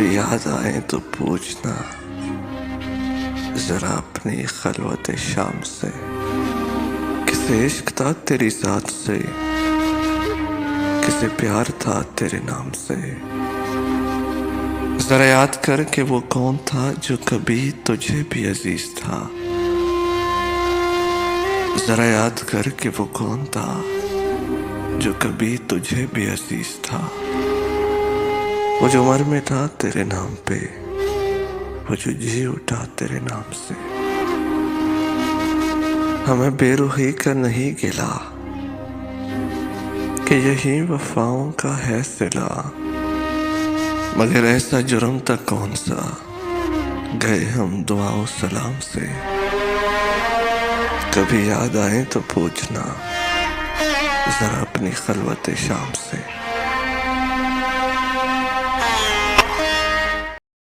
कभी याद आए तो पूछना जरा अपनी खलवत शाम से, किसे इश्क था तेरी जात से, किसे प्यार था तेरे नाम से। जरा याद कर कि वो कौन था जो कभी तुझे भी अजीज था। जरा याद कर कि वो कौन था जो कभी तुझे भी अजीज था। वो जो उम्र में था तेरे नाम पे, वो जो जी उठा तेरे नाम से। हमें बेरुखी का नहीं गिला कि यही वफाओं का है सिला, मगर ऐसा जुर्म तक कौन सा गए हम दुआओं सलाम से। कभी याद आए तो पूछना जरा अपनी खलवत शाम से।